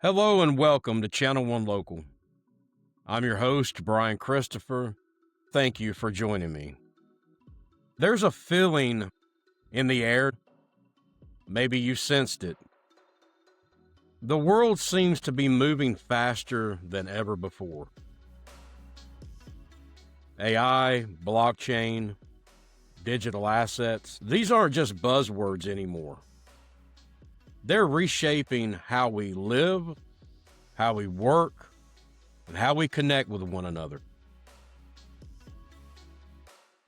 Hello and welcome to Channel One Local. I'm your host, Brian Christopher. Thank you for joining me. There's a feeling in the air. Maybe you sensed it. The world seems to be moving faster than ever before. AI, blockchain, digital assets, these aren't just buzzwords anymore. They're reshaping how we live, how we work, and how we connect with one another.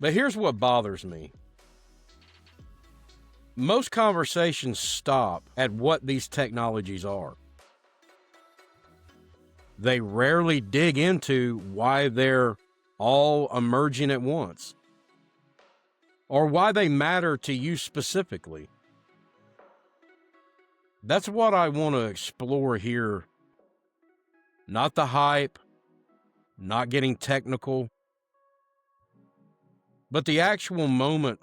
But here's what bothers me. Most conversations stop at what these technologies are. They rarely dig into why they're all emerging at once, or why they matter to you specifically. That's what I want to explore here. Not the hype, not getting technical, but the actual moment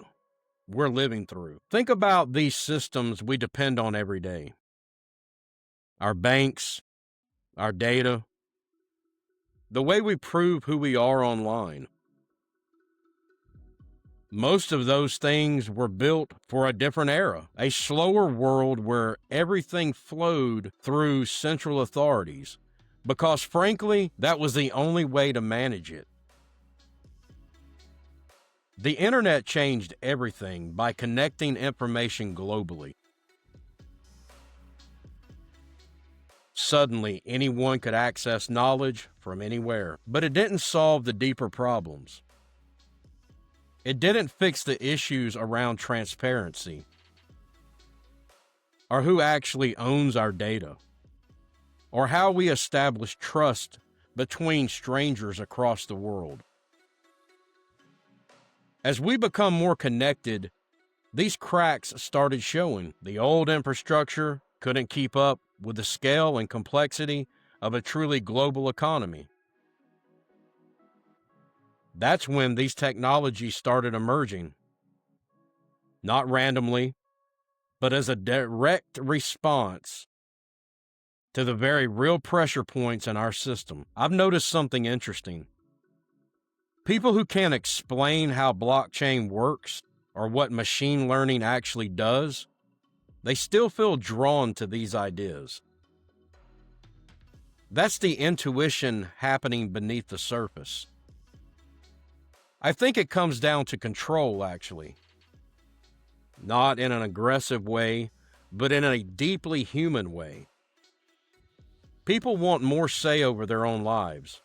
we're living through. Think about these systems we depend on every day. Our banks, our data, the way we prove who we are online. Most of those things were built for a different era, a slower world where everything flowed through central authorities, because frankly, that was the only way to manage it. The internet changed everything by connecting information globally. Suddenly, anyone could access knowledge from anywhere, but it didn't solve the deeper problems. It didn't fix the issues around transparency, or who actually owns our data, or how we establish trust between strangers across the world. As we become more connected, these cracks started showing. The old infrastructure couldn't keep up with the scale and complexity of a truly global economy. That's when these technologies started emerging. Not randomly, but as a direct response to the very real pressure points in our system. I've noticed something interesting. People who can't explain how blockchain works or what machine learning actually does, they still feel drawn to these ideas. That's the intuition happening beneath the surface. I think it comes down to control, actually. Not in an aggressive way, but in a deeply human way. People want more say over their own lives.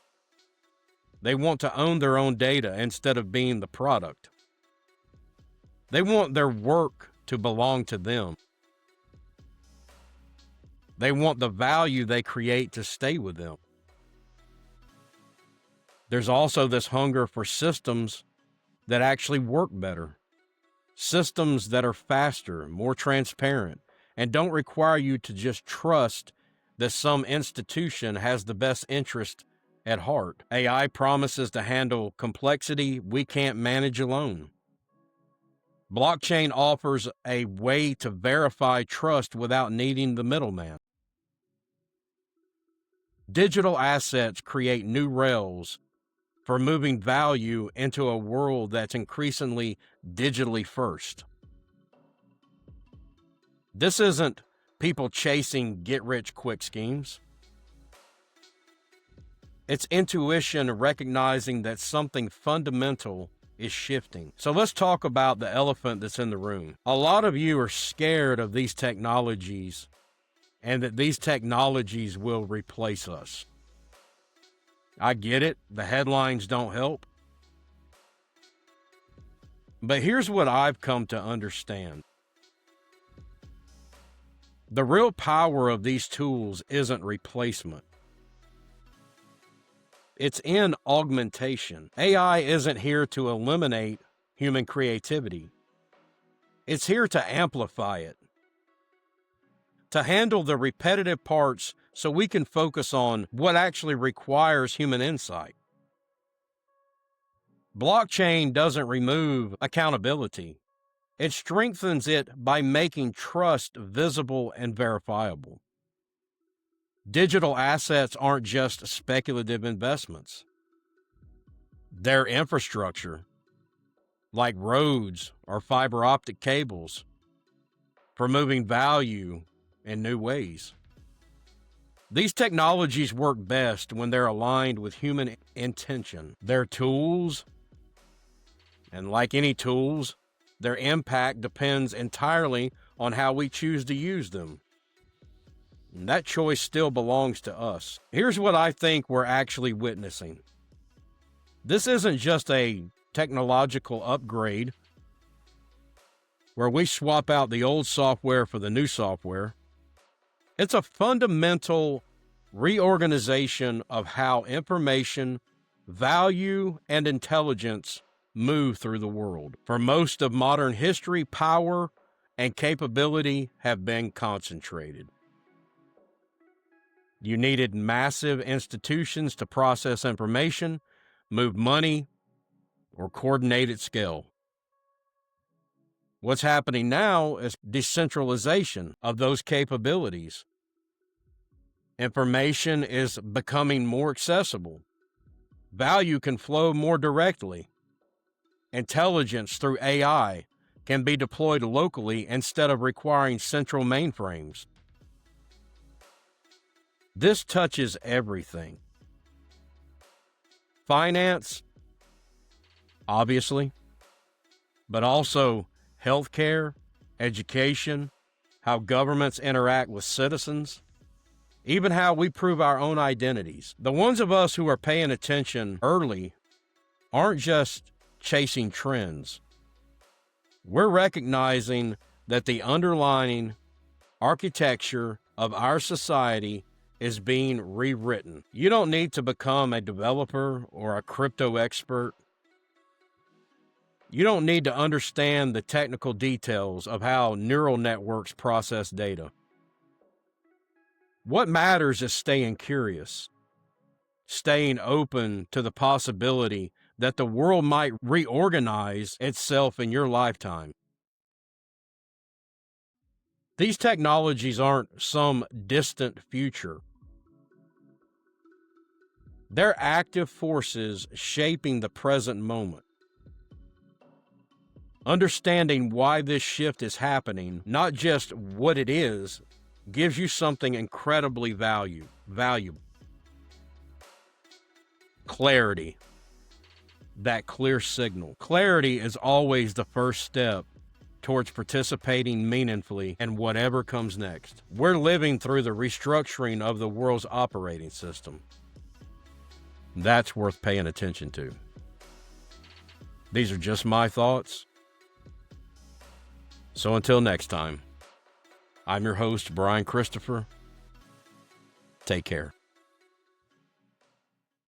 They want to own their own data instead of being the product. They want their work to belong to them. They want the value they create to stay with them. There's also this hunger for systems that actually work better. Systems that are faster, more transparent, and don't require you to just trust that some institution has the best interest at heart. AI promises to handle complexity we can't manage alone. Blockchain offers a way to verify trust without needing the middleman. Digital assets create new rails for moving value into a world that's increasingly digitally first. This isn't people chasing get-rich-quick schemes. It's intuition recognizing that something fundamental is shifting. So let's talk about the elephant that's in the room. A lot of you are scared of these technologies and that these technologies will replace us. I get it, the headlines don't help. But here's what I've come to understand. The real power of these tools isn't replacement. It's in augmentation. AI isn't here to eliminate human creativity. It's here to amplify it, to handle the repetitive parts so we can focus on what actually requires human insight. Blockchain doesn't remove accountability. It strengthens it by making trust visible and verifiable. Digital assets aren't just speculative investments. They're infrastructure, like roads or fiber optic cables, for moving value in new ways. These technologies work best when they're aligned with human intention. They're tools, and like any tools, their impact depends entirely on how we choose to use them. And that choice still belongs to us. Here's what I think we're actually witnessing. This isn't just a technological upgrade where we swap out the old software for the new software. It's a fundamental reorganization of how information, value, and intelligence move through the world. For most of modern history, power and capability have been concentrated. You needed massive institutions to process information, move money, or coordinate at scale. What's happening now is decentralization of those capabilities. Information is becoming more accessible. Value can flow more directly. Intelligence through AI can be deployed locally instead of requiring central mainframes. This touches everything. Finance, obviously, but also healthcare, education, how governments interact with citizens, even how we prove our own identities. The ones of us who are paying attention early aren't just chasing trends. We're recognizing that the underlying architecture of our society is being rewritten. You don't need to become a developer or a crypto expert. You don't need to understand the technical details of how neural networks process data. What matters is staying curious, staying open to the possibility that the world might reorganize itself in your lifetime. These technologies aren't some distant future. They're active forces shaping the present moment. Understanding why this shift is happening, not just what it is, gives you something incredibly valuable. Clarity. That clear signal. Clarity is always the first step towards participating meaningfully in whatever comes next. We're living through the restructuring of the world's operating system. That's worth paying attention to. These are just my thoughts. So until next time, I'm your host, Brian Christopher. Take care.